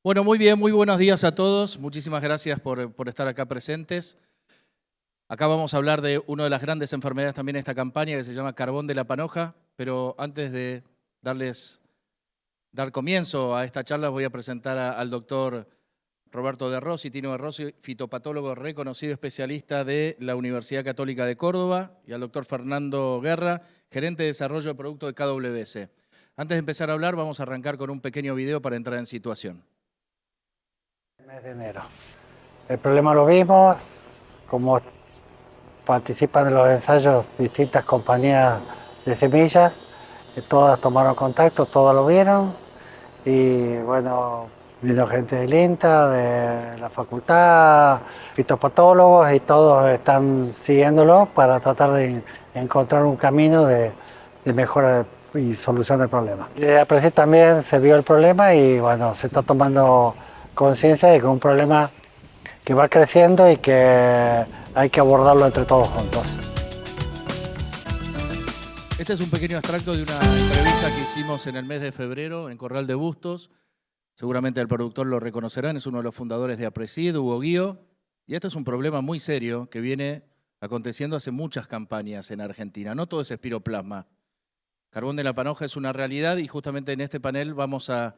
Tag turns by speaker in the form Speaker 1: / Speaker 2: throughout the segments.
Speaker 1: Bueno, muy bien, muy buenos días a todos. Muchísimas gracias por estar acá presentes. Acá vamos a hablar de una de las grandes enfermedades también de esta campaña que se llama carbón de la panoja, pero antes de dar comienzo a esta charla voy a presentar al doctor Roberto De Rossi, Tino De Rossi, fitopatólogo reconocido especialista de la Universidad Católica de Córdoba, y al doctor Fernando Guerra, gerente de desarrollo de productos de KWS. Antes de empezar a hablar, vamos a arrancar con un pequeño video para entrar en situación.
Speaker 2: Mes de enero. El problema lo vimos, como participan en los ensayos distintas compañías de semillas, todas tomaron contacto, todas lo vieron y bueno, vino gente del INTA, de la facultad, fitopatólogos y todos están siguiéndolo para tratar de encontrar un camino de mejora y solución del problema. Desde APRESID también se vio el problema y bueno, se está tomando conciencia de que es un problema que va creciendo y que hay que abordarlo entre todos juntos.
Speaker 1: Este es un pequeño extracto de una entrevista que hicimos en el mes de febrero en Corral de Bustos. Seguramente el productor lo reconocerán, es uno de los fundadores de APRESID, Hugo Guío. Y este es un problema muy serio que viene aconteciendo hace muchas campañas en Argentina. No todo es espiroplasma. Carbón de la panoja es una realidad y justamente en este panel vamos a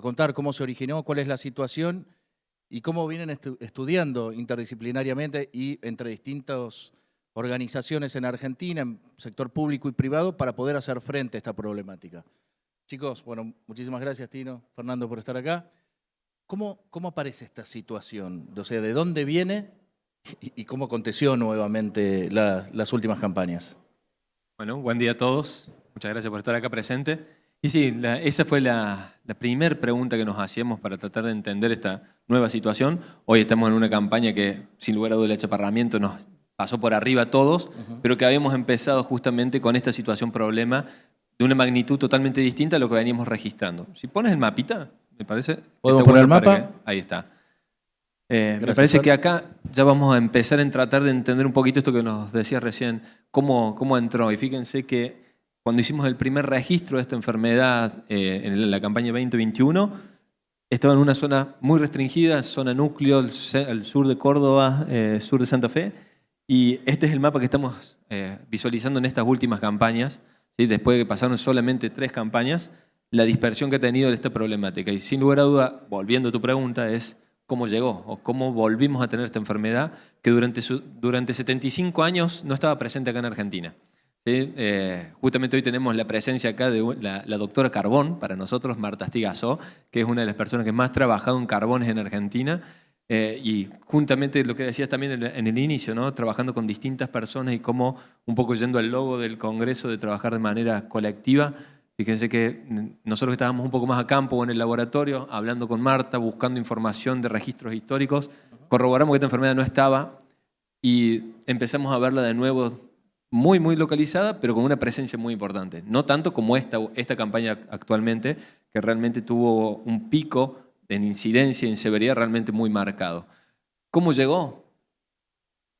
Speaker 1: contar cómo se originó, cuál es la situación y cómo vienen estudiando interdisciplinariamente y entre distintas organizaciones en Argentina, en sector público y privado, para poder hacer frente a esta problemática. Chicos, bueno, muchísimas gracias, Tino, Fernando, por estar acá. ¿Cómo aparece esta situación? O sea, ¿de dónde viene y cómo aconteció nuevamente las últimas campañas?
Speaker 3: Bueno, buen día a todos. Muchas gracias por estar acá presente. Y sí, esa fue la primera pregunta que nos hacíamos para tratar de entender esta nueva situación. Hoy estamos en una campaña que, sin lugar a dudas, el achaparramiento nos pasó por arriba a todos, pero que habíamos empezado justamente con esta situación problema de una magnitud totalmente distinta a lo que veníamos registrando. Si pones el mapita, me parece...
Speaker 1: ¿Podemos poner el mapa?
Speaker 3: Ahí está. Me parece que acá ya vamos a empezar a tratar de entender un poquito esto que nos decía recién, cómo entró. Y fíjense que cuando hicimos el primer registro de esta enfermedad en la campaña 2021, estaba en una zona muy restringida, zona núcleo, el sur de Córdoba, sur de Santa Fe, y este es el mapa que estamos visualizando en estas últimas campañas, ¿sí? Después de que pasaron solamente 3 campañas, la dispersión que ha tenido esta problemática. Y sin lugar a duda, volviendo a tu pregunta, es cómo llegó o cómo volvimos a tener esta enfermedad que durante 75 años no estaba presente acá en Argentina. ¿Sí? Justamente hoy tenemos la presencia acá de la doctora Carbón, para nosotros, Marta Astigazó, que es una de las personas que más ha trabajado en carbones en Argentina, y juntamente lo que decías también en el inicio, ¿no? Trabajando con distintas personas y cómo un poco yendo al logo del Congreso de trabajar de manera colectiva. Fíjense que nosotros estábamos un poco más a campo o en el laboratorio, hablando con Marta, buscando información de registros históricos, corroboramos que esta enfermedad no estaba y empezamos a verla de nuevo muy localizada, pero con una presencia muy importante. No tanto como esta campaña actualmente, que realmente tuvo un pico en incidencia y en severidad realmente muy marcado. ¿Cómo llegó?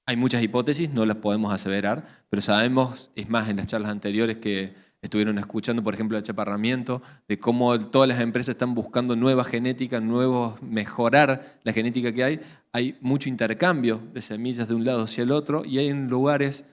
Speaker 3: Hay muchas hipótesis, no las podemos aseverar, pero sabemos, es más, en las charlas anteriores que estuvieron escuchando, por ejemplo, el achaparramiento, de cómo todas las empresas están buscando nueva genética, mejorar la genética que hay. Hay mucho intercambio de semillas de un lado hacia el otro y hay en lugares,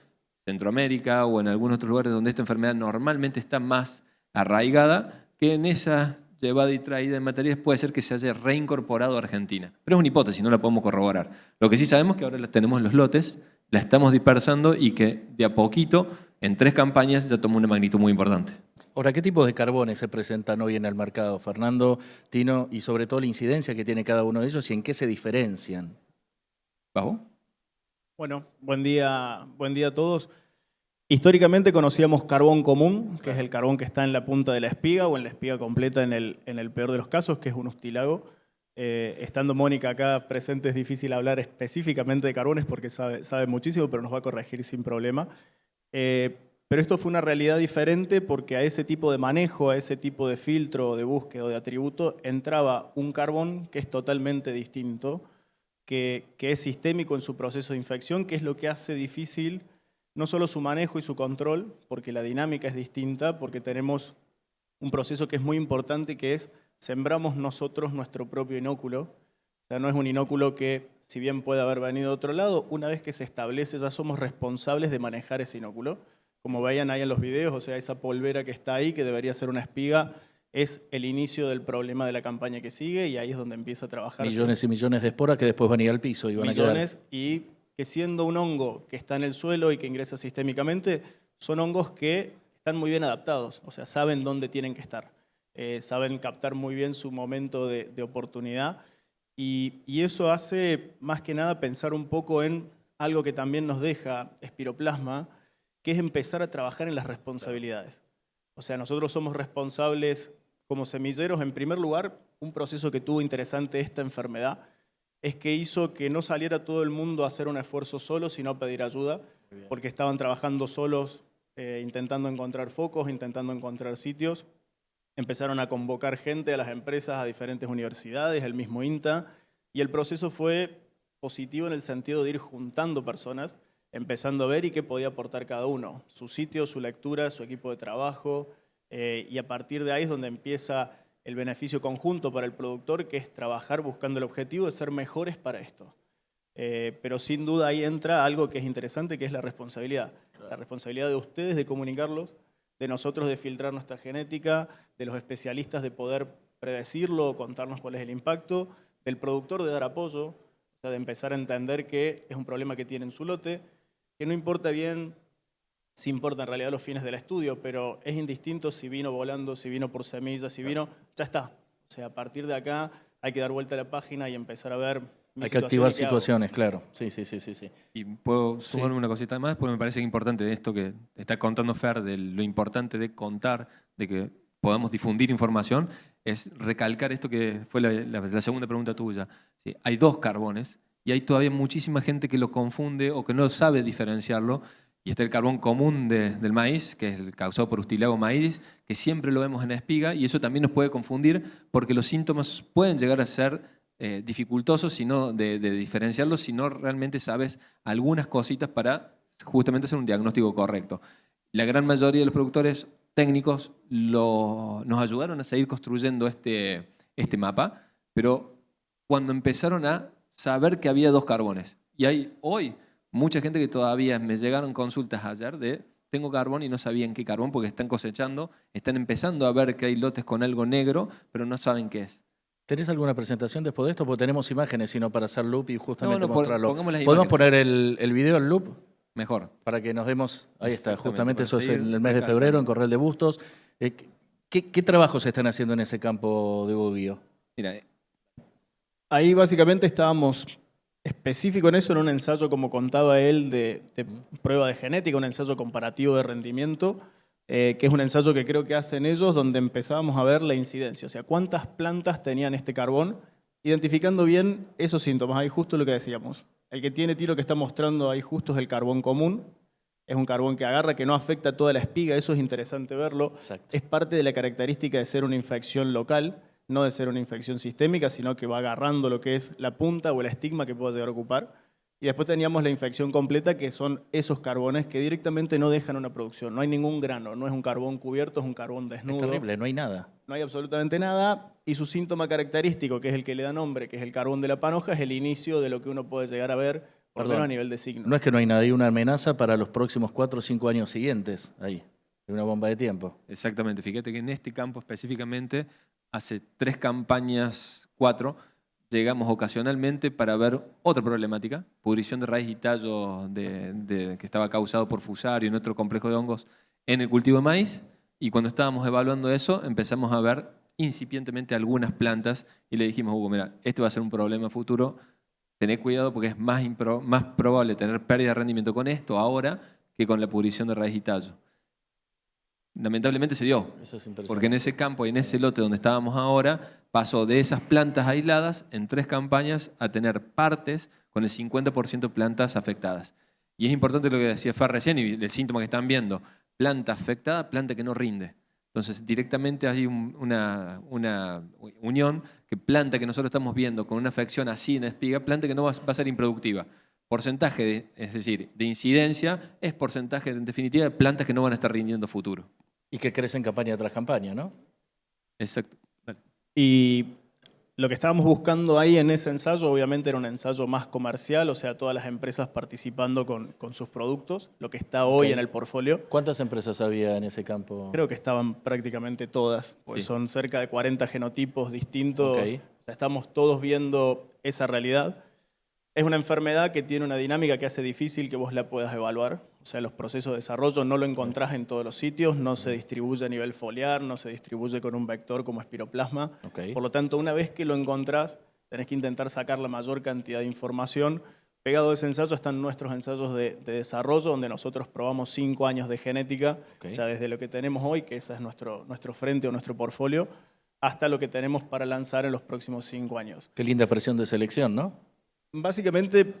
Speaker 3: Centroamérica o en algunos otros lugares donde esta enfermedad normalmente está más arraigada, que en esa llevada y traída de materias puede ser que se haya reincorporado a Argentina. Pero es una hipótesis, no la podemos corroborar. Lo que sí sabemos es que ahora tenemos los lotes, la estamos dispersando y que de a poquito, en 3 campañas, ya tomó una magnitud muy importante.
Speaker 1: Ahora, ¿qué tipos de carbones se presentan hoy en el mercado, Fernando, Tino, y sobre todo la incidencia que tiene cada uno de ellos y en qué se diferencian?
Speaker 3: ¿Bajo?
Speaker 4: Bueno, buen día a todos. Históricamente conocíamos carbón común, que es el carbón que está en la punta de la espiga o en la espiga completa en el peor de los casos, que es un ustilago. Estando Mónica acá presente es difícil hablar específicamente de carbones porque sabe muchísimo, pero nos va a corregir sin problema. Pero esto fue una realidad diferente porque a ese tipo de manejo, a ese tipo de filtro, de búsqueda o de atributo, entraba un carbón que es totalmente distinto, que es sistémico en su proceso de infección, que es lo que hace difícil no solo su manejo y su control, porque la dinámica es distinta, porque tenemos un proceso que es muy importante, que es sembramos nosotros nuestro propio inóculo. O sea, no es un inóculo que, si bien puede haber venido de otro lado, una vez que se establece ya somos responsables de manejar ese inóculo. Como veían ahí en los videos, o sea, esa polvera que está ahí, que debería ser una espiga, es el inicio del problema de la campaña que sigue y ahí es donde empieza a trabajar.
Speaker 1: Millones y millones de esporas que después van a ir al piso y van a quedar.
Speaker 4: Millones, y que siendo un hongo que está en el suelo y que ingresa sistémicamente, son hongos que están muy bien adaptados, o sea, saben dónde tienen que estar, saben captar muy bien su momento de oportunidad y eso hace más que nada pensar un poco en algo que también nos deja Espiroplasma, que es empezar a trabajar en las responsabilidades. O sea, nosotros somos responsables como semilleros. En primer lugar, un proceso que tuvo interesante esta enfermedad es que hizo que no saliera todo el mundo a hacer un esfuerzo solo, sino a pedir ayuda, porque estaban trabajando solos, intentando encontrar focos, intentando encontrar sitios. Empezaron a convocar gente a las empresas, a diferentes universidades, el mismo INTA, y el proceso fue positivo en el sentido de ir juntando personas, empezando a ver y qué podía aportar cada uno, su sitio, su lectura, su equipo de trabajo, y a partir de ahí es donde empieza el beneficio conjunto para el productor, que es trabajar buscando el objetivo de ser mejores para esto. Pero sin duda ahí entra algo que es interesante, que es la responsabilidad. La responsabilidad de ustedes de comunicarlos, de nosotros de filtrar nuestra genética, de los especialistas de poder predecirlo, contarnos cuál es el impacto, del productor de dar apoyo, o sea, de empezar a entender que es un problema que tiene en su lote, que no importa bien, sí importa en realidad los fines del estudio, pero es indistinto si vino volando, si vino por semillas, si vino, ya está. O sea, a partir de acá hay que dar vuelta a la página y empezar a ver
Speaker 1: hay que activar situaciones, claro. Sí.
Speaker 3: Y puedo sumarme una cosita más, porque me parece importante de esto que está contando Fer, de lo importante de contar, de que podamos difundir información, es recalcar esto que fue la segunda pregunta tuya. Sí, hay dos carbones y hay todavía muchísima gente que lo confunde o que no sabe diferenciarlo. Y está el carbón común del maíz, que es el causado por Ustilago maíz, que siempre lo vemos en espiga, y eso también nos puede confundir porque los síntomas pueden llegar a ser dificultosos de diferenciarlos si no realmente sabes algunas cositas para justamente hacer un diagnóstico correcto. La gran mayoría de los productores técnicos nos ayudaron a seguir construyendo este mapa, pero cuando empezaron a saber que había dos carbones, y hay hoy mucha gente que todavía me llegaron consultas ayer de tengo carbón y no sabían qué carbón porque están cosechando, están empezando a ver que hay lotes con algo negro, pero no saben qué es.
Speaker 1: ¿Tenés alguna presentación después de esto? Porque tenemos imágenes, sino para hacer loop y justamente mostrarlo.
Speaker 3: Pongamos las
Speaker 1: ¿Podemos
Speaker 3: imágenes.
Speaker 1: poner el video en loop?
Speaker 3: Mejor.
Speaker 1: Para que nos demos, ahí está, justamente eso es
Speaker 3: seguir
Speaker 1: en el mes de febrero, en Corral de Bustos. ¿Qué trabajos se están haciendo en ese campo de Bobbio?
Speaker 3: Mira,
Speaker 4: Ahí básicamente estábamos específico en eso, en un ensayo, como contaba él, de prueba de genética, un ensayo comparativo de rendimiento, que es un ensayo que creo que hacen ellos, donde empezábamos a ver la incidencia, o sea, cuántas plantas tenían este carbón, identificando bien esos síntomas. Ahí justo lo que decíamos. El que tiene tiro que está mostrando ahí justo es el carbón común, es un carbón que agarra, que no afecta a toda la espiga, eso es interesante verlo.
Speaker 1: Exacto.
Speaker 4: Es parte de la característica de ser una infección local, no de ser una infección sistémica, sino que va agarrando lo que es la punta o el estigma que pueda llegar a ocupar. Y después teníamos la infección completa, que son esos carbones que directamente no dejan una producción. No hay ningún grano, no es un carbón cubierto, es un carbón desnudo.
Speaker 1: Es terrible, no hay nada.
Speaker 4: No hay absolutamente nada. Y su síntoma característico, que es el que le da nombre, que es el carbón de la panoja, es el inicio de lo que uno puede llegar a ver, por lo menos a nivel de signo.
Speaker 1: No es que no hay nada, hay una amenaza para los próximos 4 o 5 años siguientes, ahí, de una bomba de tiempo.
Speaker 3: exactamente. Fíjate que en este campo específicamente, hace 3 campañas, 4, llegamos ocasionalmente para ver otra problemática, pudrición de raíz y tallo que estaba causado por fusario en otro complejo de hongos en el cultivo de maíz, y cuando estábamos evaluando eso empezamos a ver incipientemente algunas plantas y le dijimos, Hugo, mira, este va a ser un problema futuro, tened cuidado porque es más probable tener pérdida de rendimiento con esto ahora que con la pudrición de raíz y tallo. Lamentablemente se dio,
Speaker 1: Eso es impresionante.
Speaker 3: porque en ese campo y en ese lote donde estábamos ahora, pasó de esas plantas aisladas en 3 campañas a tener partes con el 50% plantas afectadas. Y es importante lo que decía Fer recién y el síntoma que están viendo. Planta afectada, planta que no rinde. Entonces directamente hay una unión que planta que nosotros estamos viendo con una afección así en espiga, planta que no va a ser improductiva. Porcentaje, es decir, de incidencia, es porcentaje en definitiva de plantas que no van a estar rindiendo futuro.
Speaker 1: Y que crecen campaña tras campaña, ¿no?
Speaker 3: Exacto.
Speaker 4: Y lo que estábamos buscando ahí en ese ensayo, obviamente era un ensayo más comercial, o sea, todas las empresas participando con sus productos, lo que está hoy
Speaker 1: Ok.
Speaker 4: en el portfolio.
Speaker 1: ¿Cuántas empresas había en ese campo?
Speaker 4: Creo que estaban prácticamente todas, porque
Speaker 3: Sí.
Speaker 4: son cerca de 40 genotipos distintos.
Speaker 1: Ok.
Speaker 4: O sea, estamos todos viendo esa realidad. Es una enfermedad que tiene una dinámica que hace difícil que vos la puedas evaluar. O sea, los procesos de desarrollo no lo encontrás en todos los sitios, no se distribuye a nivel foliar, no se distribuye con un vector como espiroplasma.
Speaker 1: Ok.
Speaker 4: Por lo tanto, una vez que lo encontrás, tenés que intentar sacar la mayor cantidad de información. Pegado a ese ensayo están nuestros ensayos de desarrollo, donde nosotros probamos 5 años de genética,
Speaker 1: Ok.
Speaker 4: ya desde lo que tenemos hoy, que ese es nuestro frente o nuestro portfolio, hasta lo que tenemos para lanzar en los próximos 5 años.
Speaker 1: Qué linda presión de selección, ¿no?
Speaker 4: Básicamente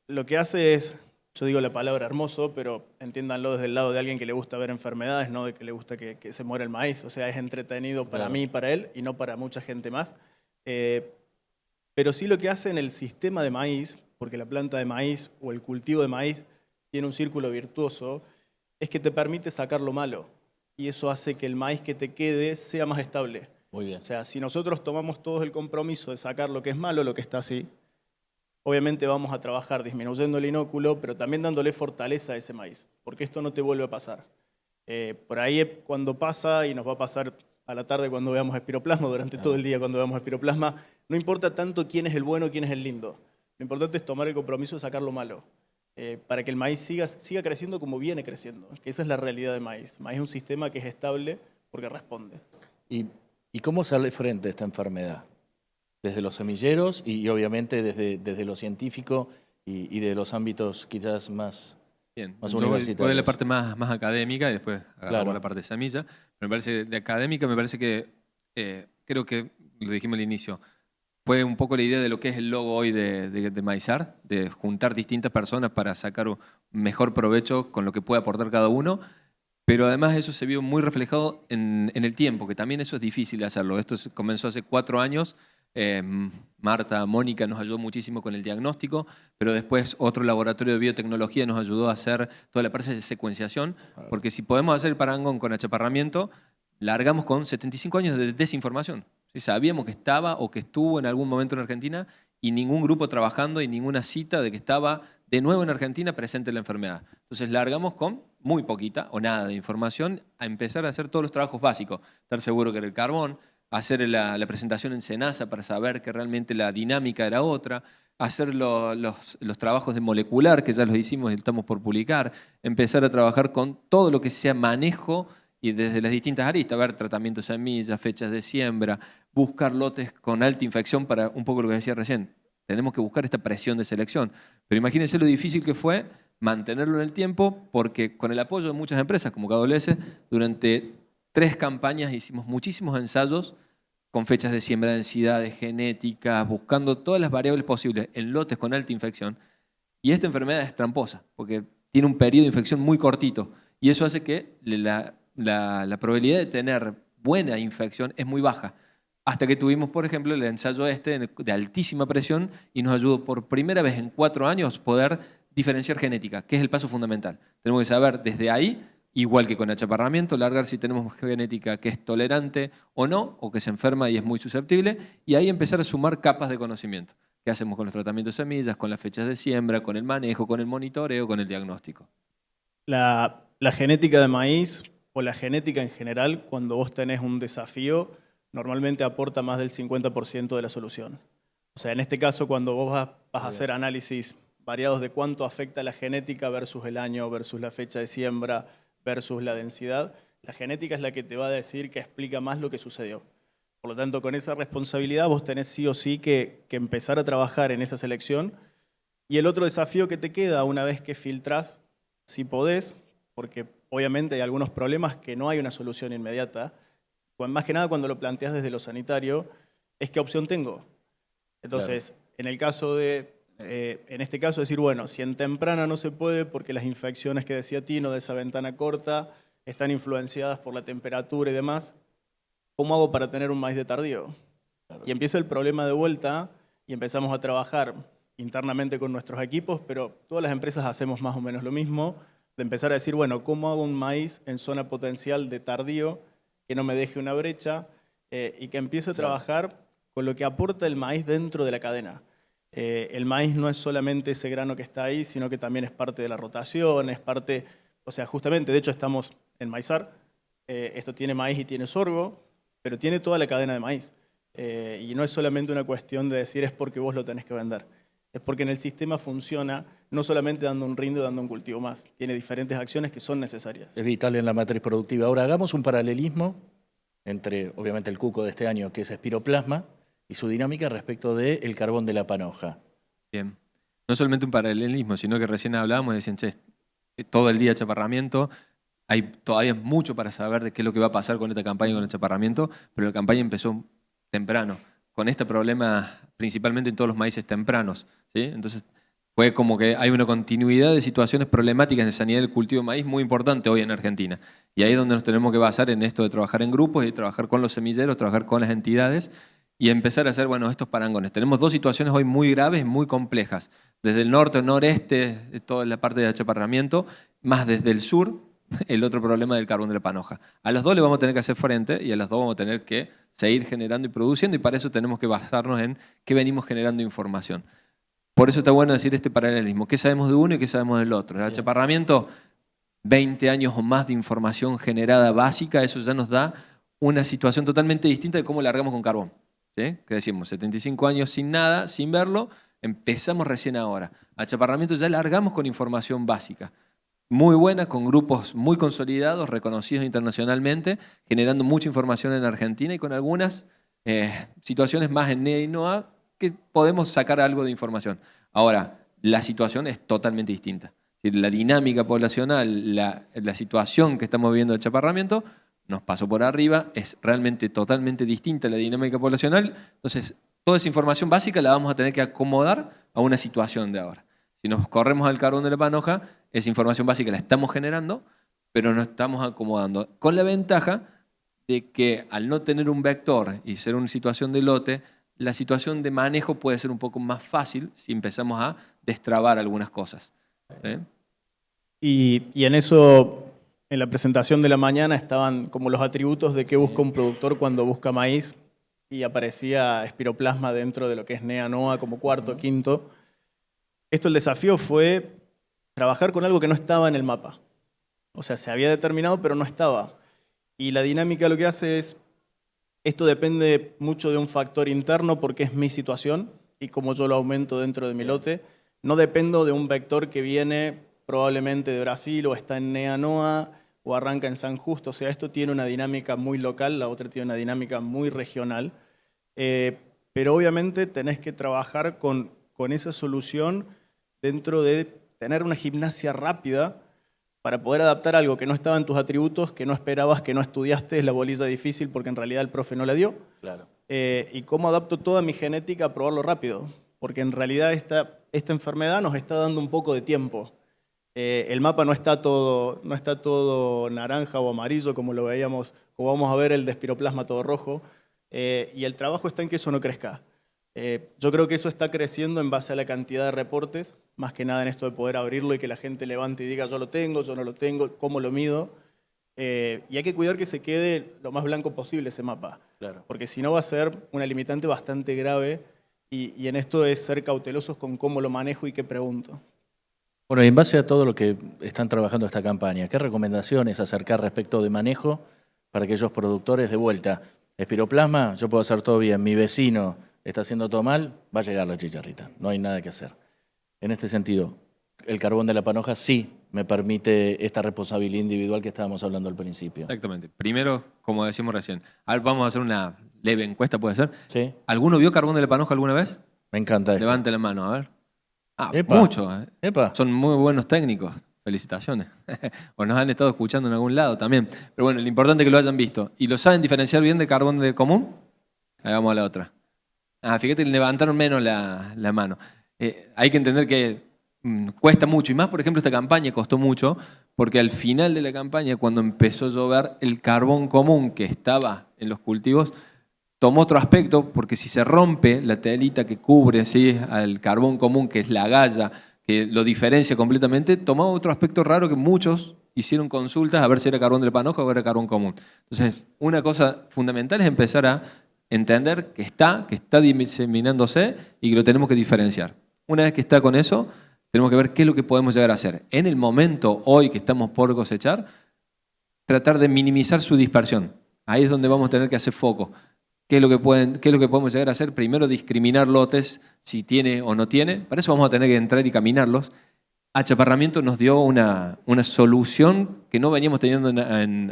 Speaker 4: lo que hace es, yo digo la palabra hermoso, pero entiéndanlo desde el lado de alguien que le gusta ver enfermedades, no de que le gusta que se muera el maíz. O sea, es entretenido para
Speaker 1: Claro.
Speaker 4: mí y para él y no para mucha gente más. Pero sí lo que hace en el sistema de maíz, porque la planta de maíz o el cultivo de maíz tiene un círculo virtuoso, es que te permite sacar lo malo. Y eso hace que el maíz que te quede sea más estable.
Speaker 1: Muy bien.
Speaker 4: O sea, si nosotros tomamos todos el compromiso de sacar lo que es malo, lo que está así, obviamente vamos a trabajar disminuyendo el inóculo, pero también dándole fortaleza a ese maíz, porque esto no te vuelve a pasar. Por ahí es cuando pasa, y nos va a pasar a la tarde cuando veamos espiroplasma, durante todo el día cuando veamos espiroplasma, no importa tanto quién es el bueno, quién es el lindo. Lo importante es tomar el compromiso de sacar lo malo, para que el maíz siga creciendo como viene creciendo, que esa es la realidad del maíz. El maíz es un sistema que es estable porque responde.
Speaker 1: ¿Y cómo sale frente a esta enfermedad? Desde los semilleros y obviamente desde lo científico y de los ámbitos quizás más...
Speaker 3: Bien,
Speaker 1: Más
Speaker 3: yo voy de la
Speaker 1: universitarios.
Speaker 3: parte más académica y después agarramos
Speaker 1: Claro.
Speaker 3: la parte de semilla. Me parece, de académica, me parece que, creo que, lo dijimos al inicio, fue un poco la idea de lo que es el logo hoy de Maizar, de juntar distintas personas para sacar un mejor provecho con lo que puede aportar cada uno, pero además eso se vio muy reflejado en el tiempo, que también eso es difícil de hacerlo. Esto comenzó hace 4 años. Marta, Mónica nos ayudó muchísimo con el diagnóstico, pero después otro laboratorio de biotecnología nos ayudó a hacer toda la parte de secuenciación, porque si podemos hacer el parangón con achaparramiento, largamos con 75 años de desinformación. ¿Sí? Sabíamos que estaba o que estuvo en algún momento en Argentina y ningún grupo trabajando y ninguna cita de que estaba de nuevo en Argentina presente la enfermedad. Entonces largamos con muy poquita o nada de información a empezar a hacer todos los trabajos básicos, estar seguro que era el carbón, hacer la presentación en SENASA para saber que realmente la dinámica era otra, hacer los trabajos de molecular, que ya los hicimos y estamos por publicar, empezar a trabajar con todo lo que sea manejo y desde las distintas aristas, ver tratamiento de semillas, fechas de siembra, buscar lotes con alta infección para un poco lo que decía recién. Tenemos que buscar esta presión de selección. Pero imagínense lo difícil que fue mantenerlo en el tiempo, porque con el apoyo de muchas empresas como KWS, durante 3 campañas hicimos muchísimos ensayos con fechas de siembra, densidades genéticas, buscando todas las variables posibles en lotes con alta infección. Y esta enfermedad es tramposa, porque tiene un periodo de infección muy cortito. Y eso hace que la probabilidad de tener buena infección es muy baja. Hasta que tuvimos, por ejemplo, el ensayo de altísima presión y nos ayudó por primera vez en 4 años poder diferenciar genética, que es el paso fundamental. Tenemos que saber desde ahí, igual que con achaparramiento, largar si tenemos genética que es tolerante o no, o que se enferma y es muy susceptible, y ahí empezar a sumar capas de conocimiento. ¿Qué hacemos con los tratamientos de semillas, con las fechas de siembra, con el manejo, con el monitoreo, con el diagnóstico?
Speaker 4: La genética de maíz o la genética en general, cuando vos tenés un desafío, normalmente aporta más del 50% de la solución. O sea, en este caso, cuando vos vas a hacer análisis variados de cuánto afecta la genética versus el año, versus la fecha de siembra, versus la densidad, la genética es la que te va a decir que explica más lo que sucedió. Por lo tanto, con esa responsabilidad vos tenés sí o sí que empezar a trabajar en esa selección. Y el otro desafío que te queda una vez que filtrás, si podés, porque obviamente hay algunos problemas que no hay una solución inmediata, más que nada cuando lo planteas desde lo sanitario, es qué opción tengo. Entonces, en este caso decir, bueno, si en temprana no se puede porque las infecciones que decía Tino de esa ventana corta están influenciadas por la temperatura y demás, ¿cómo hago para tener un maíz de tardío? Y empieza el problema de vuelta y empezamos a trabajar internamente con nuestros equipos, pero todas las empresas hacemos más o menos lo mismo, de empezar a decir, bueno, ¿cómo hago un maíz en zona potencial de tardío que no me deje una brecha? y que empiece a trabajar con lo que aporta el maíz dentro de la cadena. El maíz no es solamente ese grano que está ahí, sino que también es parte de la rotación, es parte, o sea, justamente, de hecho estamos en Maizar, esto tiene maíz y tiene sorgo, pero tiene toda la cadena de maíz. Y no es solamente una cuestión de decir es porque vos lo tenés que vender. Es porque en el sistema funciona no solamente dando un rindo, dando un cultivo más. Tiene diferentes acciones que son necesarias.
Speaker 1: Es vital en la matriz productiva. Ahora hagamos un paralelismo entre, obviamente, el cuco de este año, que es Espiroplasma, y su dinámica respecto del carbón de la panoja.
Speaker 3: Bien. No solamente un paralelismo, sino que recién hablábamos y decían, che, todo el día chaparramiento, hay todavía mucho para saber de qué es lo que va a pasar con esta campaña y con el chaparramiento, pero la campaña empezó temprano, con este problema principalmente en todos los maíces tempranos, ¿sí? Entonces fue como que hay una continuidad de situaciones problemáticas de sanidad del cultivo de maíz muy importante hoy en Argentina. Y ahí es donde nos tenemos que basar en esto de trabajar en grupos y trabajar con los semilleros, trabajar con las entidades y empezar a hacer, bueno, estos parangones. Tenemos dos situaciones hoy muy graves, muy complejas. Desde el norte al noreste, toda la parte de achaparramiento, más desde el sur, el otro problema del carbón de la panoja. A los dos le vamos a tener que hacer frente y a los dos vamos a tener que seguir generando y produciendo y para eso tenemos que basarnos en qué venimos generando información. Por eso está bueno decir este paralelismo. ¿Qué sabemos de uno y qué sabemos del otro? El achaparramiento, 20 años o más de información generada básica, eso ya nos da una situación totalmente distinta de cómo largamos con carbón. ¿Sí? Que decimos, 75 años sin nada, sin verlo, empezamos recién ahora. Achaparramiento ya largamos con información básica. Muy buena, con grupos muy consolidados, reconocidos internacionalmente, generando mucha información en Argentina y con algunas situaciones más en NEA y NOA que podemos sacar algo de información. Ahora, la situación es totalmente distinta. La dinámica poblacional, la situación que estamos viviendo de achaparramiento nos pasó por arriba, es realmente totalmente distinta la dinámica poblacional. Entonces, toda esa información básica la vamos a tener que acomodar a una situación de ahora. Si nos corremos al carbón de la panoja, esa información básica la estamos generando, pero no estamos acomodando. Con la ventaja de que al no tener un vector y ser una situación de lote, la situación de manejo puede ser un poco más fácil si empezamos a destrabar algunas cosas. ¿Sí?
Speaker 4: Y en eso, en la presentación de la mañana, estaban como los atributos de qué busca un productor cuando busca maíz y aparecía espiroplasma dentro de lo que es NEA-NOA como cuarto, quinto. El desafío fue trabajar con algo que no estaba en el mapa. O sea, se había determinado, pero no estaba. Y la dinámica lo que hace es, esto depende mucho de un factor interno porque es mi situación y como yo lo aumento dentro de mi lote. No dependo de un vector que viene probablemente de Brasil o está en NEA-NOA o arranca en San Justo. O sea, esto tiene una dinámica muy local, la otra tiene una dinámica muy regional. Pero obviamente tenés que trabajar con esa solución dentro de tener una gimnasia rápida para poder adaptar algo que no estaba en tus atributos, que no esperabas, que no estudiaste, es la bolilla difícil porque en realidad el profe no la dio.
Speaker 1: Claro.
Speaker 4: Y cómo adapto toda mi genética a probarlo rápido, porque en realidad esta enfermedad nos está dando un poco de tiempo. El mapa no está todo naranja o amarillo como lo veíamos, como vamos a ver el de espiroplasma todo rojo, y el trabajo está en que eso no crezca. Yo creo que eso está creciendo en base a la cantidad de reportes, más que nada en esto de poder abrirlo y que la gente levante y diga yo lo tengo, yo no lo tengo, cómo lo mido. Y hay que cuidar que se quede lo más blanco posible ese mapa,
Speaker 1: Claro.
Speaker 4: porque si no va a ser una limitante bastante grave y en esto es ser cautelosos con cómo lo manejo y qué pregunto.
Speaker 1: Bueno, y en base a todo lo que están trabajando esta campaña, ¿qué recomendaciones acercar respecto de manejo para aquellos productores de vuelta? Espiroplasma, yo puedo hacer todo bien, mi vecino está haciendo todo mal, va a llegar la chicharrita, no hay nada que hacer. En este sentido, el carbón de la panoja sí me permite esta responsabilidad individual que estábamos hablando al principio.
Speaker 3: Exactamente. Primero, como decíamos recién, vamos a hacer una leve encuesta, ¿puede ser?
Speaker 1: ¿Sí?
Speaker 3: ¿Alguno vio carbón de la panoja alguna vez?
Speaker 1: Me encanta esto.
Speaker 3: Levante la mano, a ver.
Speaker 1: Epa.
Speaker 3: Mucho.
Speaker 1: Epa.
Speaker 3: Son muy buenos técnicos. Felicitaciones. O nos han estado escuchando en algún lado también. Pero bueno, lo importante es que lo hayan visto. ¿Y lo saben diferenciar bien de carbón de común? Ahí vamos a la otra. Fíjate, levantaron menos la mano. Hay que entender que cuesta mucho. Y más, por ejemplo, esta campaña costó mucho porque al final de la campaña, cuando empezó a llover, el carbón común que estaba en los cultivos tomó otro aspecto, porque si se rompe la telita que cubre ¿sí? al carbón común, que es la galla, que lo diferencia completamente, tomó otro aspecto raro que muchos hicieron consultas a ver si era carbón de la panoja o era carbón común. Entonces, una cosa fundamental es empezar a entender que está diseminándose y que lo tenemos que diferenciar. Una vez que está con eso, tenemos que ver qué es lo que podemos llegar a hacer. En el momento, hoy que estamos por cosechar, tratar de minimizar su dispersión. Ahí es donde vamos a tener que hacer foco. ¿Qué es lo que podemos llegar a hacer? Primero, discriminar lotes, si tiene o no tiene. Para eso vamos a tener que entrar y caminarlos. Achaparramiento nos dio una solución que no veníamos teniendo en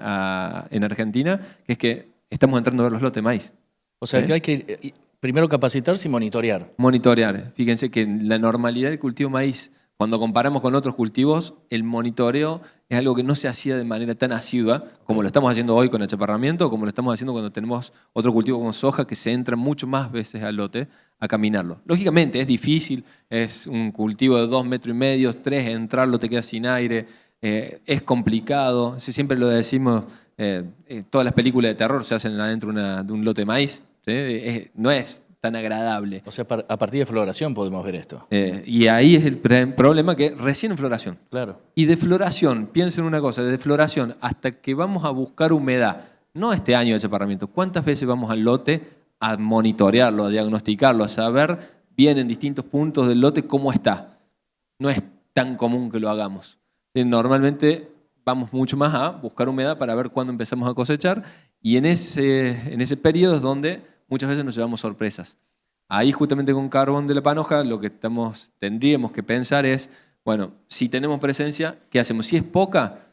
Speaker 3: Argentina, que es que estamos entrando a ver los lotes de maíz.
Speaker 1: O sea que hay que primero capacitarse y monitorear.
Speaker 3: Monitorear. Fíjense que en la normalidad del cultivo de maíz, cuando comparamos con otros cultivos, el monitoreo es algo que no se hacía de manera tan asidua como lo estamos haciendo hoy con achaparramiento o como lo estamos haciendo cuando tenemos otro cultivo como soja que se entra mucho más veces al lote a caminarlo. Lógicamente es difícil, es un cultivo de 2,5 metros, 3, entrarlo te quedas sin aire, es complicado, siempre lo decimos, todas las películas de terror se hacen adentro de un lote de maíz, ¿sí? No es tan agradable.
Speaker 1: O sea, a partir de floración podemos ver esto.
Speaker 3: Y ahí es el problema, que recién en floración.
Speaker 1: Claro.
Speaker 3: Y de floración, piensen una cosa, de floración hasta que vamos a buscar humedad, no este año de achaparramiento, ¿cuántas veces vamos al lote a monitorearlo, a diagnosticarlo, a saber bien en distintos puntos del lote cómo está? No es tan común que lo hagamos. Normalmente vamos mucho más a buscar humedad para ver cuándo empezamos a cosechar y en ese periodo es donde muchas veces nos llevamos sorpresas. Ahí justamente con carbón de la panoja lo que tendríamos que pensar es, bueno, si tenemos presencia, ¿qué hacemos? Si es poca,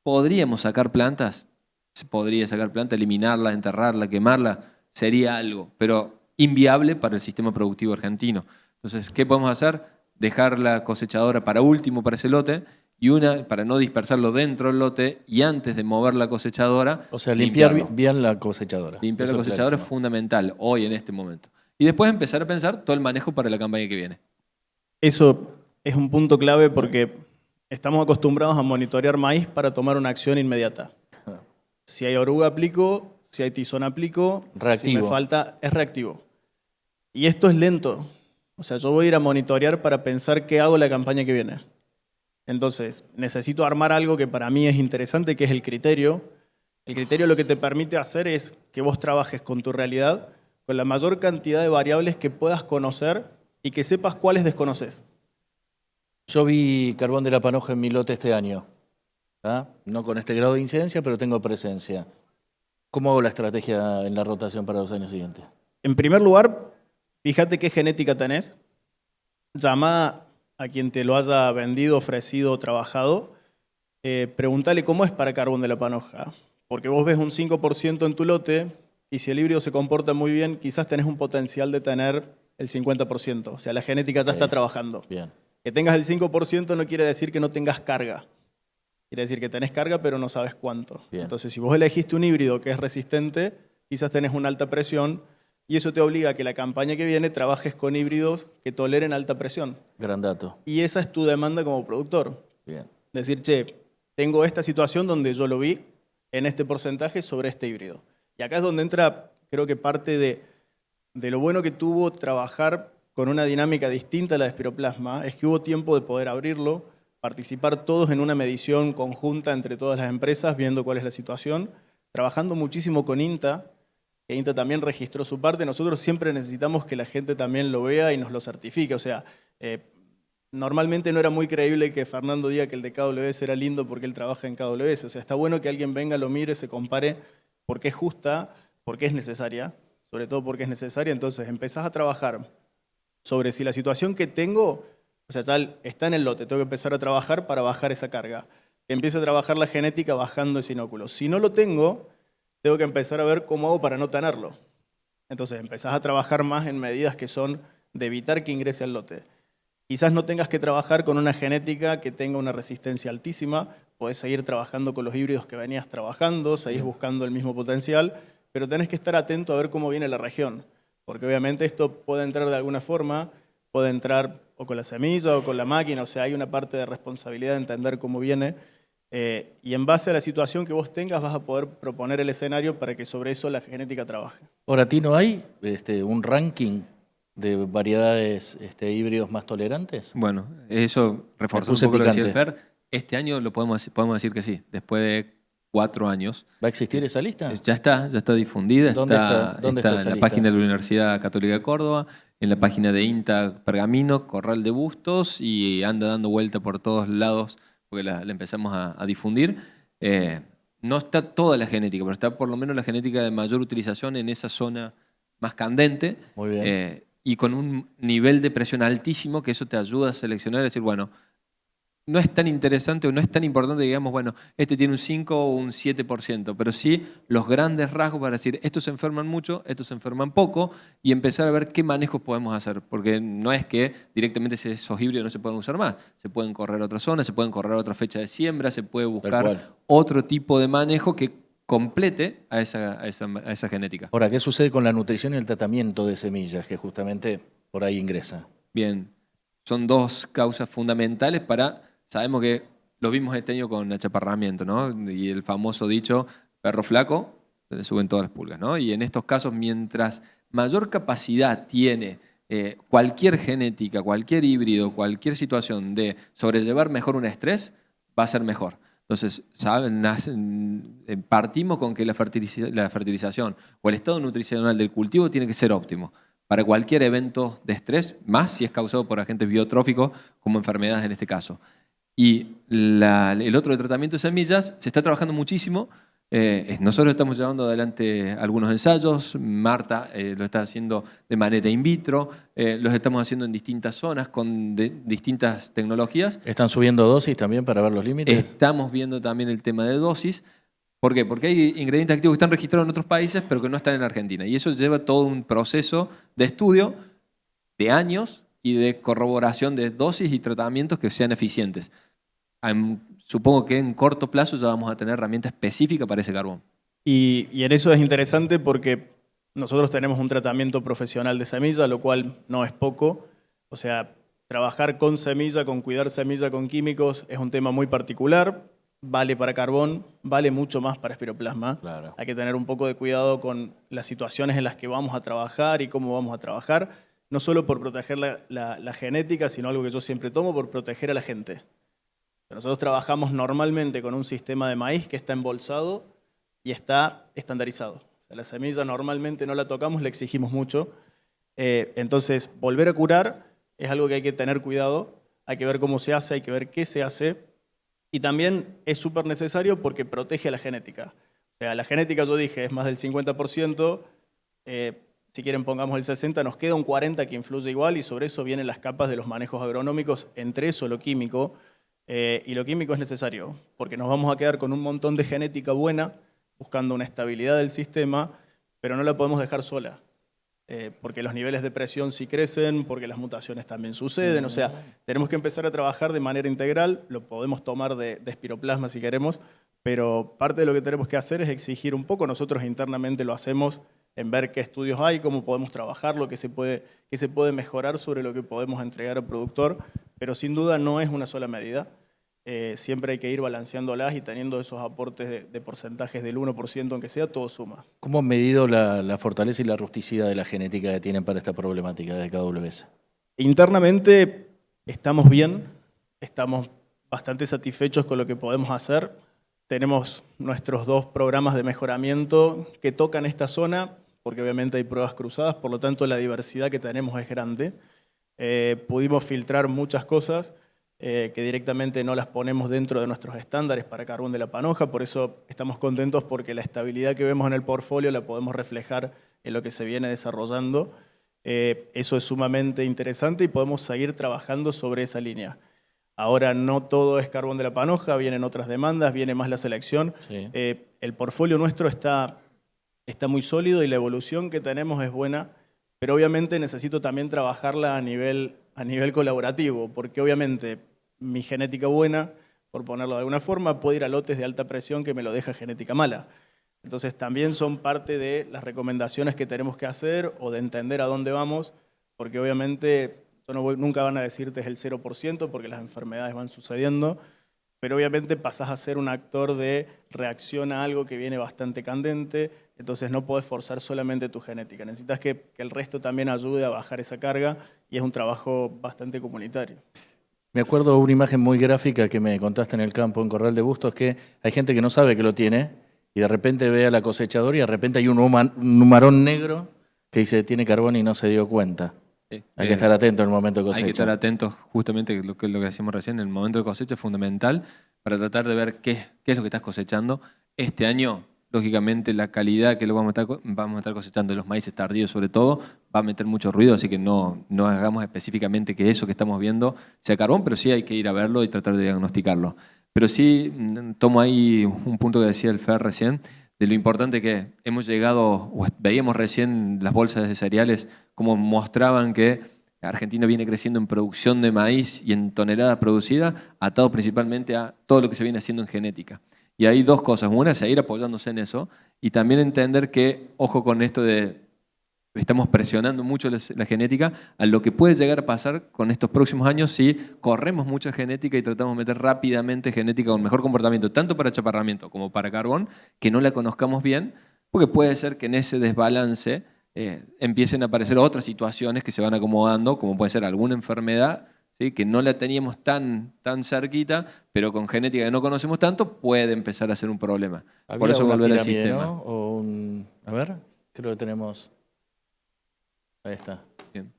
Speaker 3: ¿podríamos sacar plantas? Se podría sacar plantas, eliminarla, enterrarla, quemarla, sería algo, pero inviable para el sistema productivo argentino. Entonces, ¿qué podemos hacer? Dejar la cosechadora para último para ese lote y para no dispersarlo dentro del lote y antes de mover la cosechadora.
Speaker 1: O sea, limpiar
Speaker 3: limpiarlo.
Speaker 1: bien la cosechadora.
Speaker 3: Limpiar
Speaker 1: Eso
Speaker 3: la
Speaker 1: es
Speaker 3: cosechadora es
Speaker 1: clarísimo.
Speaker 3: fundamental hoy en este momento. Y después empezar a pensar todo el manejo para la campaña que viene.
Speaker 4: Eso es un punto clave porque estamos acostumbrados a monitorear maíz para tomar una acción inmediata. Si hay oruga, aplico. Si hay tizón, aplico.
Speaker 1: Reactivo.
Speaker 4: Si me falta, es reactivo. Y esto es lento. O sea, yo voy a ir a monitorear para pensar qué hago la campaña que viene. Entonces, necesito armar algo que para mí es interesante, que es el criterio. El criterio lo que te permite hacer es que vos trabajes con tu realidad, con la mayor cantidad de variables que puedas conocer y que sepas cuáles desconoces.
Speaker 1: Yo vi carbón de la panoja en mi lote este año. ¿Ah? No con este grado de incidencia, pero tengo presencia. ¿Cómo hago la estrategia en la rotación para los años siguientes?
Speaker 4: En primer lugar, fíjate qué genética tenés. Llama a quien te lo haya vendido, ofrecido o trabajado. Pregúntale cómo es para carbón de la panoja. Porque vos ves un 5% en tu lote y si el híbrido se comporta muy bien, quizás tenés un potencial de tener el 50%. O sea, la genética ya está trabajando.
Speaker 1: Bien.
Speaker 4: Que tengas el 5% no quiere decir que no tengas carga. Quiere decir que tenés carga, pero no sabes cuánto.
Speaker 1: Bien.
Speaker 4: Entonces, si vos elegiste un híbrido que es resistente, quizás tenés una alta presión y eso te obliga a que la campaña que viene trabajes con híbridos que toleren alta presión.
Speaker 1: Gran dato.
Speaker 4: Y esa es tu demanda como productor.
Speaker 1: Bien.
Speaker 4: Decir, che, tengo esta situación donde yo lo vi en este porcentaje sobre este híbrido. Y acá es donde entra, creo que parte de lo bueno que tuvo trabajar con una dinámica distinta a la de espiroplasma, es que hubo tiempo de poder abrirlo, participar todos en una medición conjunta entre todas las empresas, viendo cuál es la situación, trabajando muchísimo con INTA, que INTA también registró su parte. Nosotros siempre necesitamos que la gente también lo vea y nos lo certifique. O sea, normalmente no era muy creíble que Fernando diga que el de KWS era lindo porque él trabaja en KWS. O sea, está bueno que alguien venga, lo mire, se compare, porque es justa, porque es necesaria, sobre todo porque es necesaria. Entonces empezás a trabajar sobre si la situación que tengo, o sea, ya está en el lote, tengo que empezar a trabajar para bajar esa carga. Empiezo a trabajar la genética bajando ese inóculo. Si no lo tengo que empezar a ver cómo hago para no tenerlo. Entonces empezás a trabajar más en medidas que son de evitar que ingrese al lote. Quizás no tengas que trabajar con una genética que tenga una resistencia altísima, podés seguir trabajando con los híbridos que venías trabajando, seguís buscando el mismo potencial, pero tenés que estar atento a ver cómo viene la región, porque obviamente esto puede entrar de alguna forma, puede entrar o con la semilla o con la máquina, o sea, hay una parte de responsabilidad de entender cómo viene, y en base a la situación que vos tengas vas a poder proponer el escenario para que sobre eso la genética trabaje.
Speaker 1: Ahora, ¿Tino, hay un ranking de variedades híbridos más tolerantes?
Speaker 3: Bueno, eso reforzó un
Speaker 1: puse
Speaker 3: poco lo que decía el
Speaker 1: picante.
Speaker 3: Fer. este año podemos decir que sí, después de 4 años.
Speaker 1: ¿Va a existir esa lista?
Speaker 3: Ya está difundida,
Speaker 1: ¿Dónde está
Speaker 3: está
Speaker 1: esa
Speaker 3: en la
Speaker 1: lista?
Speaker 3: página de la Universidad Católica de Córdoba, en la página de INTA Pergamino, Corral de Bustos, y anda dando vuelta por todos lados porque la empezamos a difundir. No está toda la genética, pero está por lo menos la genética de mayor utilización en esa zona más candente.
Speaker 1: Muy bien.
Speaker 3: Y con un nivel de presión altísimo, que eso te ayuda a seleccionar y decir, bueno, no es tan interesante o no es tan importante, digamos, bueno, este tiene un 5 o un 7%, pero sí los grandes rasgos para decir, estos se enferman mucho, estos se enferman poco, y empezar a ver qué manejos podemos hacer, porque no es que directamente esos híbridos no se pueden usar más, se pueden correr a otra zona, se pueden correr a otra fecha de siembra, se puede buscar otro tipo de manejo que complete a esa genética.
Speaker 1: Ahora, ¿qué sucede con la nutrición y el tratamiento de semillas, que justamente por ahí ingresa?
Speaker 3: Bien, son 2 causas fundamentales para... Sabemos que lo vimos este año con achaparramiento, ¿no? Y el famoso dicho, perro flaco, se le suben todas las pulgas, ¿no? Y en estos casos, mientras mayor capacidad tiene cualquier genética, cualquier híbrido, cualquier situación de sobrellevar mejor un estrés, va a ser mejor. Entonces, partimos con que la fertilización o el estado nutricional del cultivo tiene que ser óptimo para cualquier evento de estrés, más si es causado por agentes biotróficos como enfermedades en este caso. Y el otro de tratamiento de semillas se está trabajando muchísimo. Nosotros estamos llevando adelante algunos ensayos. Marta lo está haciendo de manera in vitro. Los estamos haciendo en distintas zonas con distintas tecnologías.
Speaker 1: ¿Están subiendo dosis también para ver los límites?
Speaker 3: Estamos viendo también el tema de dosis. ¿Por qué? Porque hay ingredientes activos que están registrados en otros países pero que no están en Argentina. Y eso lleva todo un proceso de estudio de años y de corroboración de dosis y tratamientos que sean eficientes. Supongo que en corto plazo ya vamos a tener herramienta específica para ese carbón.
Speaker 4: Y en eso es interesante porque nosotros tenemos un tratamiento profesional de semilla, lo cual no es poco. O sea, trabajar con semilla, con cuidar semilla con químicos es un tema muy particular. Vale para carbón, vale mucho más para espiroplasma.
Speaker 1: Claro.
Speaker 4: Hay que tener un poco de cuidado con las situaciones en las que vamos a trabajar y cómo vamos a trabajar. No solo por proteger la genética, sino algo que yo siempre tomo, por proteger a la gente. Nosotros trabajamos normalmente con un sistema de maíz que está embolsado y está estandarizado. O sea, la semilla normalmente no la tocamos, le exigimos mucho. Entonces, volver a curar es algo que hay que tener cuidado, hay que ver cómo se hace, hay que ver qué se hace. Y también es súper necesario porque protege a la genética. O sea, la genética, yo dije, es más del 50%. Si quieren pongamos el 60%, nos queda un 40% que influye igual y sobre eso vienen las capas de los manejos agronómicos, entre eso lo químico. Y lo químico es necesario, porque nos vamos a quedar con un montón de genética buena, buscando una estabilidad del sistema, pero no la podemos dejar sola, porque los niveles de presión sí crecen, porque las mutaciones también suceden, o sea, tenemos que empezar a trabajar de manera integral, lo podemos tomar de espiroplasma si queremos, pero parte de lo que tenemos que hacer es exigir un poco, nosotros internamente lo hacemos en ver qué estudios hay, cómo podemos trabajarlo, qué se puede mejorar sobre lo que podemos entregar al productor, pero sin duda no es una sola medida. Siempre hay que ir balanceándolas y teniendo esos aportes de porcentajes del 1%, aunque sea, todo suma.
Speaker 1: ¿Cómo han medido la fortaleza y la rusticidad de la genética que tienen para esta problemática de KWS?
Speaker 4: Internamente estamos bien, estamos bastante satisfechos con lo que podemos hacer. Tenemos nuestros 2 programas de mejoramiento que tocan esta zona, porque obviamente hay pruebas cruzadas, por lo tanto la diversidad que tenemos es grande. Pudimos filtrar muchas cosas que directamente no las ponemos dentro de nuestros estándares para carbón de la panoja, por eso estamos contentos porque la estabilidad que vemos en el portfolio la podemos reflejar en lo que se viene desarrollando. Eso es sumamente interesante y podemos seguir trabajando sobre esa línea. Ahora no todo es carbón de la panoja, vienen otras demandas, viene más la selección.
Speaker 1: Sí.
Speaker 4: El portfolio nuestro está muy sólido y la evolución que tenemos es buena, pero obviamente necesito también trabajarla a nivel colaborativo, porque obviamente mi genética buena, por ponerlo de alguna forma, puede ir a lotes de alta presión que me lo deja genética mala. Entonces también son parte de las recomendaciones que tenemos que hacer o de entender a dónde vamos, porque obviamente nunca van a decirte es el 0% porque las enfermedades van sucediendo, pero obviamente pasás a ser un actor de reacción a algo que viene bastante candente, entonces no podés forzar solamente tu genética, necesitas que el resto también ayude a bajar esa carga y es un trabajo bastante comunitario.
Speaker 1: Me acuerdo de una imagen muy gráfica que me contaste en el campo, en Corral de Bustos, que hay gente que no sabe que lo tiene y de repente ve a la cosechadora y de repente hay un numarón negro que dice tiene carbón y no se dio cuenta. Hay que estar atento en el momento de cosecha.
Speaker 3: Hay que estar atentos, justamente lo que decíamos recién, en el momento de cosecha es fundamental para tratar de ver qué es lo que estás cosechando. Este año, lógicamente, la calidad que lo vamos a estar cosechando, los maíces tardíos sobre todo, va a meter mucho ruido, así que no hagamos específicamente que eso que estamos viendo sea carbón, pero sí hay que ir a verlo y tratar de diagnosticarlo. Pero sí, tomo ahí un punto que decía el Fer recién, de lo importante que hemos llegado, o veíamos recién las bolsas de cereales, como mostraban que Argentina viene creciendo en producción de maíz y en toneladas producidas, atado principalmente a todo lo que se viene haciendo en genética. Y hay dos cosas. Una, seguir apoyándose en eso y también entender que, ojo con esto de, estamos presionando mucho la genética a lo que puede llegar a pasar con estos próximos años si corremos mucha genética y tratamos de meter rápidamente genética con mejor comportamiento, tanto para achaparramiento como para carbón, que no la conozcamos bien, porque puede ser que en ese desbalance empiecen a aparecer otras situaciones que se van acomodando, como puede ser alguna enfermedad, ¿sí? Que no la teníamos tan cerquita, pero con genética que no conocemos tanto, puede empezar a ser un problema. Por eso volver al sistema.
Speaker 1: ¿No? A ver, creo que tenemos... Ahí está.
Speaker 3: Bien.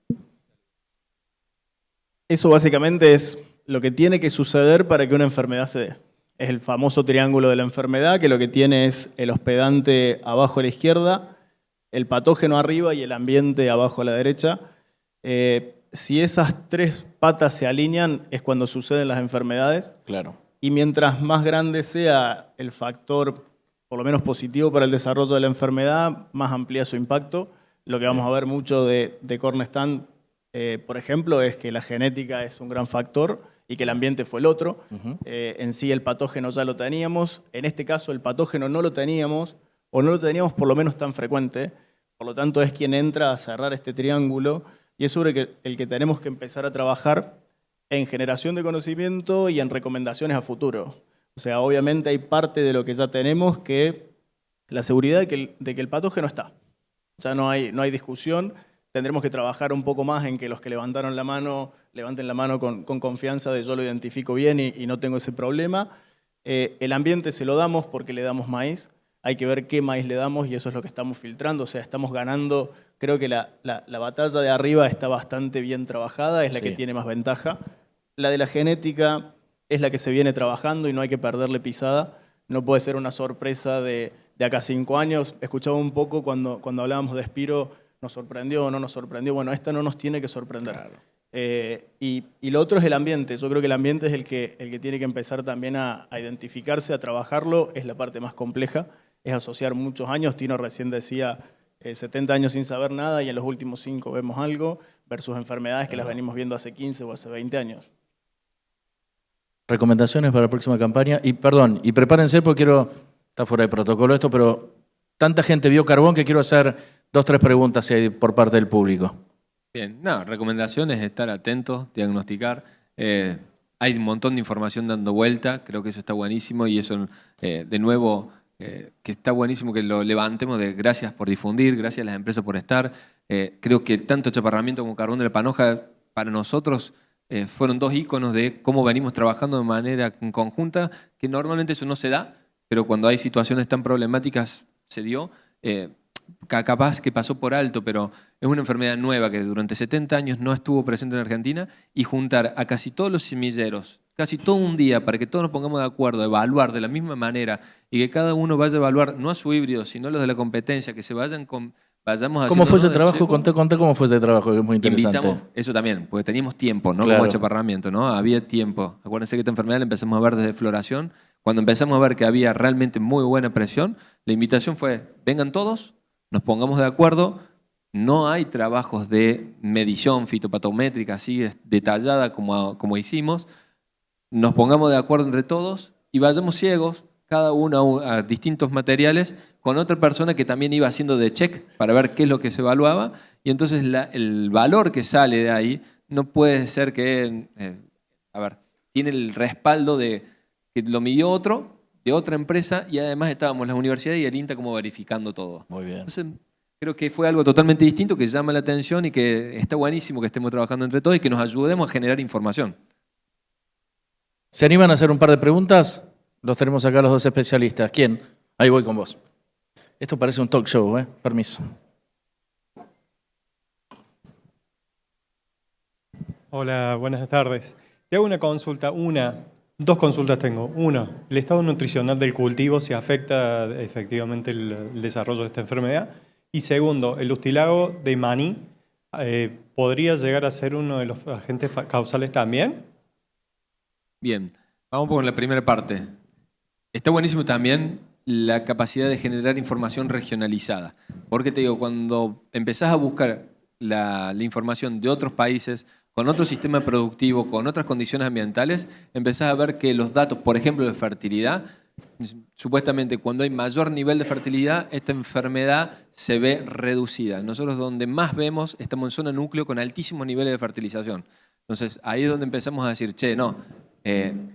Speaker 4: Eso básicamente es lo que tiene que suceder para que una enfermedad se dé. Es el famoso triángulo de la enfermedad, que lo que tiene es el hospedante abajo a la izquierda, el patógeno arriba y el ambiente abajo a la derecha. Si esas tres patas se alinean es cuando suceden las enfermedades.
Speaker 1: Claro.
Speaker 4: Y mientras más grande sea el factor, por lo menos positivo para el desarrollo de la enfermedad, más amplía su impacto. Lo que vamos a ver mucho de corn stand, por ejemplo, es que la genética es un gran factor y que el ambiente fue el otro. En sí el patógeno ya lo teníamos. En este caso el patógeno no lo teníamos, o no lo teníamos por lo menos tan frecuente. Por lo tanto es quien entra a cerrar este triángulo y es sobre el que tenemos que empezar a trabajar en generación de conocimiento y en recomendaciones a futuro. O sea, obviamente hay parte de lo que ya tenemos que la seguridad de que el patógeno está. Ya no hay discusión, tendremos que trabajar un poco más en que los que levantaron la mano, levanten la mano con confianza de yo lo identifico bien y no tengo ese problema. El ambiente se lo damos porque le damos maíz, hay que ver qué maíz le damos y eso es lo que estamos filtrando, o sea, estamos ganando, creo que la batalla de arriba está bastante bien trabajada, es la que tiene más ventaja. La de la genética es la que se viene trabajando y no hay que perderle pisada, no puede ser una sorpresa de acá 5 años. Escuchaba un poco cuando hablábamos de Espiro, nos sorprendió o no nos sorprendió. Bueno, esta no nos tiene que sorprender. Claro. Y lo otro es el ambiente. Yo creo que el ambiente es el que tiene que empezar también a identificarse, a trabajarlo. Es la parte más compleja, es asociar muchos años. Tino recién decía 70 años sin saber nada y en los últimos 5 vemos algo, versus enfermedades que las venimos viendo hace 15 o hace 20 años.
Speaker 1: Recomendaciones para la próxima campaña. Y perdón, y prepárense porque está fuera de protocolo esto, pero tanta gente vio carbón que quiero hacer 2 o 3 preguntas por parte del público.
Speaker 3: Bien, recomendaciones, estar atentos, diagnosticar. Hay un montón de información dando vuelta, creo que eso está buenísimo y eso, de nuevo, que está buenísimo que lo levantemos de gracias por difundir, gracias a las empresas por estar. Creo que tanto Chaparramiento como Carbón de la Panoja, para nosotros, fueron 2 íconos de cómo venimos trabajando de manera conjunta, que normalmente eso no se da, pero cuando hay situaciones tan problemáticas se dio. Capaz que pasó por alto, pero es una enfermedad nueva que durante 70 años no estuvo presente en Argentina y juntar a casi todos los semilleros, casi todo un día para que todos nos pongamos de acuerdo, evaluar de la misma manera y que cada uno vaya a evaluar no a su híbrido, sino a los de la competencia, que se vayamos haciendo.
Speaker 1: ¿Cómo fue ese trabajo? Conté cómo fue ese trabajo, que es muy interesante.
Speaker 3: Invitamos, eso también, porque teníamos tiempo, ¿no?
Speaker 1: Claro.
Speaker 3: Como Chaparramiento, ¿no? Había tiempo. Acuérdense que esta enfermedad la empezamos a ver desde floración. Cuando empezamos a ver que había realmente muy buena presión, la invitación fue, vengan todos, nos pongamos de acuerdo. No hay trabajos de medición fitopatométrica así detallada como hicimos. Nos pongamos de acuerdo entre todos y vayamos ciegos, cada uno a distintos materiales, con otra persona que también iba haciendo de check para ver qué es lo que se evaluaba. Y entonces el valor que sale de ahí no puede ser que, tiene el respaldo de que lo midió otro, de otra empresa, y además estábamos la universidad y el INTA como verificando todo.
Speaker 1: Muy bien.
Speaker 3: Entonces, creo que fue algo totalmente distinto, que llama la atención y que está buenísimo que estemos trabajando entre todos y que nos ayudemos a generar información.
Speaker 1: ¿Se animan a hacer un par de preguntas? Los tenemos acá los dos especialistas. ¿Quién? Ahí voy con vos. Esto parece un talk show, ¿eh? Permiso.
Speaker 5: Hola, buenas tardes. Te hago una consulta, dos consultas tengo. Una, el estado nutricional del cultivo, si afecta efectivamente el desarrollo de esta enfermedad. Y segundo, el ustilago de maní, ¿podría llegar a ser uno de los agentes causales también?
Speaker 3: Bien, vamos con la primera parte. Está buenísimo también la capacidad de generar información regionalizada. Porque te digo, cuando empezás a buscar la información de otros países, con otro sistema productivo, con otras condiciones ambientales, empezás a ver que los datos, por ejemplo, de fertilidad, supuestamente cuando hay mayor nivel de fertilidad, esta enfermedad se ve reducida. Nosotros donde más vemos, estamos en zona núcleo con altísimos niveles de fertilización. Entonces ahí es donde empezamos a decir, che, no,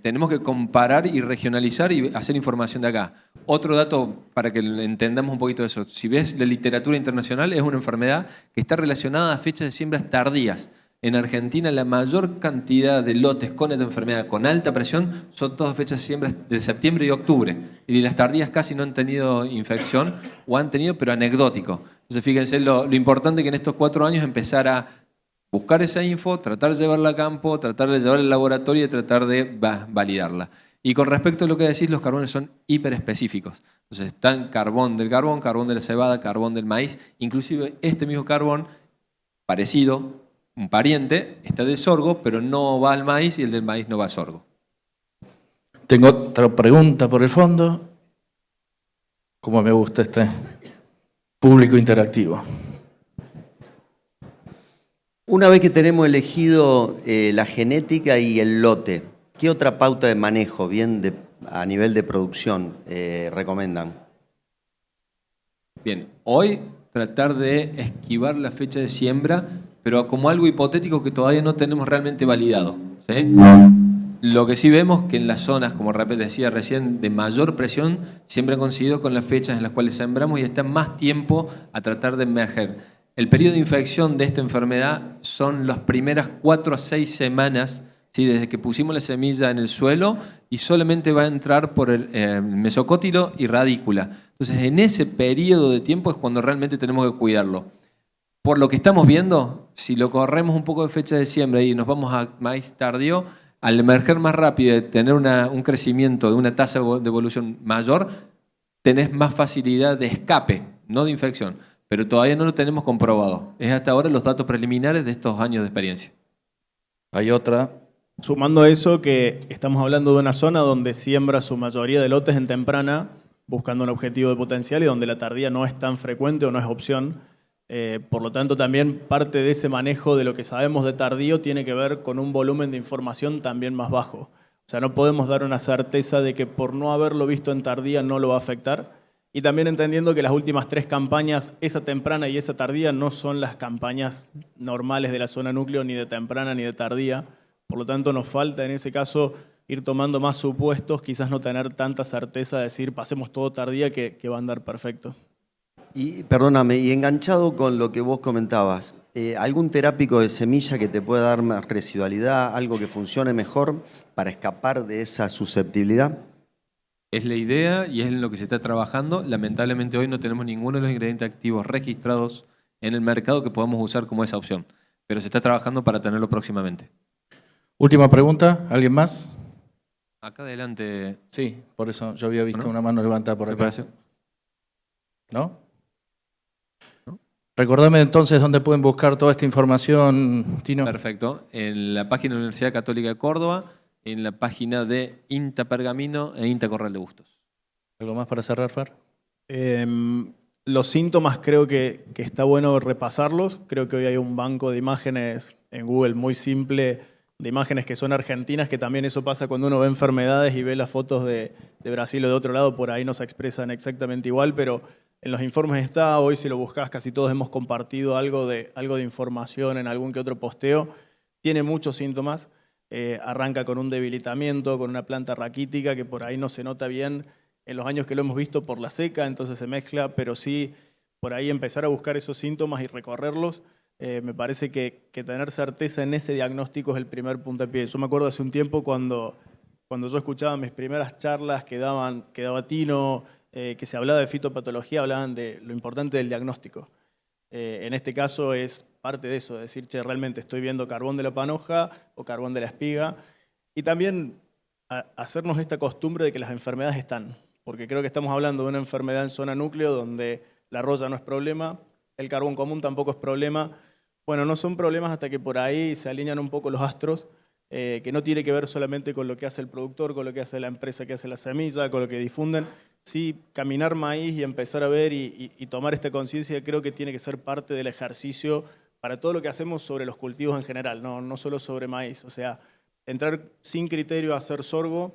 Speaker 3: tenemos que comparar y regionalizar y hacer información de acá. Otro dato para que entendamos un poquito de eso, si ves la literatura internacional, es una enfermedad que está relacionada a fechas de siembras tardías. En Argentina la mayor cantidad de lotes con esta enfermedad con alta presión son todas fechas de siembra de septiembre y octubre. Y las tardías casi no han tenido infección o han tenido, pero anecdótico. Entonces fíjense lo importante que en estos 4 años empezar a buscar esa info, tratar de llevarla a campo, tratar de llevarla al laboratorio y tratar de validarla. Y con respecto a lo que decís, los carbones son hiperespecíficos. Entonces están carbón de la cebada, carbón del maíz, inclusive este mismo carbón parecido, un pariente, está de sorgo, pero no va al maíz y el del maíz no va a sorgo.
Speaker 1: Tengo otra pregunta por el fondo. Como me gusta este público interactivo.
Speaker 6: Una vez que tenemos elegido la genética y el lote, ¿qué otra pauta de manejo, a nivel de producción, recomiendan?
Speaker 3: Bien, hoy tratar de esquivar la fecha de siembra, pero como algo hipotético que todavía no tenemos realmente validado, ¿sí? Lo que sí vemos que en las zonas, como decía recién, de mayor presión, siempre han coincidido con las fechas en las cuales sembramos y están más tiempo a tratar de emerger. El periodo de infección de esta enfermedad son las primeras 4 a 6 semanas, ¿sí? Desde que pusimos la semilla en el suelo y solamente va a entrar por el mesocótilo y radícula. Entonces, en ese periodo de tiempo es cuando realmente tenemos que cuidarlo. Por lo que estamos viendo, si lo corremos un poco de fecha de siembra y nos vamos a maíz tardío, al emerger más rápido y tener un crecimiento de una tasa de evolución mayor, tenés más facilidad de escape, no de infección. Pero todavía no lo tenemos comprobado. Es hasta ahora los datos preliminares de estos años de experiencia.
Speaker 1: Hay otra.
Speaker 4: Sumando a eso que estamos hablando de una zona donde siembra su mayoría de lotes en temprana, buscando un objetivo de potencial y donde la tardía no es tan frecuente o no es opción. Por lo tanto, también parte de ese manejo de lo que sabemos de tardío tiene que ver con un volumen de información también más bajo. O sea, no podemos dar una certeza de que por no haberlo visto en tardía no lo va a afectar. Y también entendiendo que las últimas 3 campañas, esa temprana y esa tardía, no son las campañas normales de la zona núcleo, ni de temprana ni de tardía. Por lo tanto, nos falta en ese caso ir tomando más supuestos, quizás no tener tanta certeza de decir pasemos todo tardía que va a andar perfecto.
Speaker 6: Y perdóname, y enganchado con lo que vos comentabas, ¿algún terápico de semilla que te pueda dar más residualidad, algo que funcione mejor para escapar de esa susceptibilidad?
Speaker 3: Es la idea y es en lo que se está trabajando. Lamentablemente hoy no tenemos ninguno de los ingredientes activos registrados en el mercado que podamos usar como esa opción. Pero se está trabajando para tenerlo próximamente.
Speaker 1: Última pregunta. ¿Alguien más?
Speaker 3: Acá adelante.
Speaker 1: Sí, por eso yo había visto
Speaker 3: ¿No?
Speaker 1: una mano levantada por acá.
Speaker 3: Preparación.
Speaker 1: ¿No?
Speaker 3: ¿No?
Speaker 1: Recordame entonces dónde pueden buscar toda esta información, Tino.
Speaker 3: Perfecto. En la página de la Universidad Católica de Córdoba, en la página de INTA Pergamino e INTA Corral de Bustos.
Speaker 1: ¿Algo más para cerrar, Fer?
Speaker 4: Los síntomas creo que está bueno repasarlos. Creo que hoy hay un banco de imágenes en Google muy simple, de imágenes que son argentinas, que también eso pasa cuando uno ve enfermedades y ve las fotos de Brasil o de otro lado, por ahí no se expresan exactamente igual, pero en los informes está, hoy si lo buscas casi todos hemos compartido algo de información en algún que otro posteo. Tiene muchos síntomas. Arranca con un debilitamiento, con una planta raquítica que por ahí no se nota bien en los años que lo hemos visto por la seca, entonces se mezcla, pero sí por ahí empezar a buscar esos síntomas y recorrerlos. Me parece que tener certeza en ese diagnóstico es el primer puntapié. Yo me acuerdo hace un tiempo cuando cuando yo escuchaba mis primeras charlas que daba Tino, que se hablaba de fitopatología, hablaban de lo importante del diagnóstico. En este caso es parte de eso, decir, che, realmente estoy viendo carbón de la panoja o carbón de la espiga. Y también hacernos esta costumbre de que las enfermedades están. Porque creo que estamos hablando de una enfermedad en zona núcleo donde la roya no es problema, el carbón común tampoco es problema. Bueno, no son problemas hasta que por ahí se alinean un poco los astros, que no tiene que ver solamente con lo que hace el productor, con lo que hace la empresa que hace la semilla, con lo que difunden. Sí, caminar maíz y empezar a ver y tomar esta conciencia creo que tiene que ser parte del ejercicio para todo lo que hacemos sobre los cultivos en general, no solo sobre maíz. O sea, entrar sin criterio a hacer sorgo,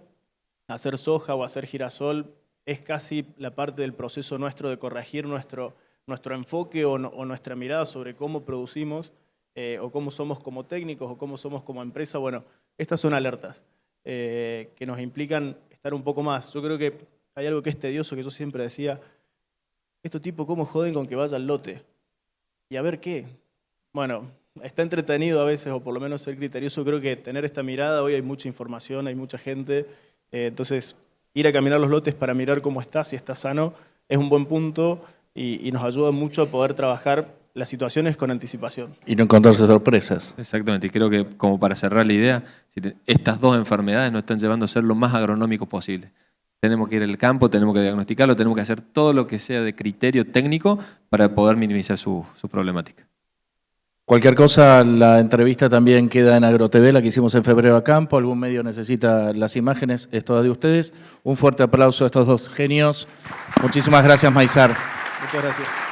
Speaker 4: a hacer soja o a hacer girasol es casi la parte del proceso nuestro de corregir nuestro enfoque o nuestra mirada sobre cómo producimos o cómo somos como técnicos o cómo somos como empresa. Bueno, estas son alertas que nos implican estar un poco más. Yo creo que hay algo que es tedioso que yo siempre decía, estos tipos cómo joden con que vaya al lote y a ver qué. Bueno, está entretenido a veces, o por lo menos ser criterioso. Creo que tener esta mirada, hoy hay mucha información, hay mucha gente, entonces ir a caminar los lotes para mirar cómo está, si está sano, es un buen punto y nos ayuda mucho a poder trabajar las situaciones con anticipación.
Speaker 1: Y no encontrarse sorpresas.
Speaker 3: Exactamente, y creo que como para cerrar la idea, estas dos enfermedades nos están llevando a ser lo más agronómicos posible. Tenemos que ir al campo, tenemos que diagnosticarlo, tenemos que hacer todo lo que sea de criterio técnico para poder minimizar su problemática.
Speaker 1: Cualquier cosa, la entrevista también queda en AgroTV, la que hicimos en febrero a campo. Algún medio necesita las imágenes, es toda de ustedes. Un fuerte aplauso a estos dos genios. Muchísimas gracias, Maizar.
Speaker 4: Muchas gracias.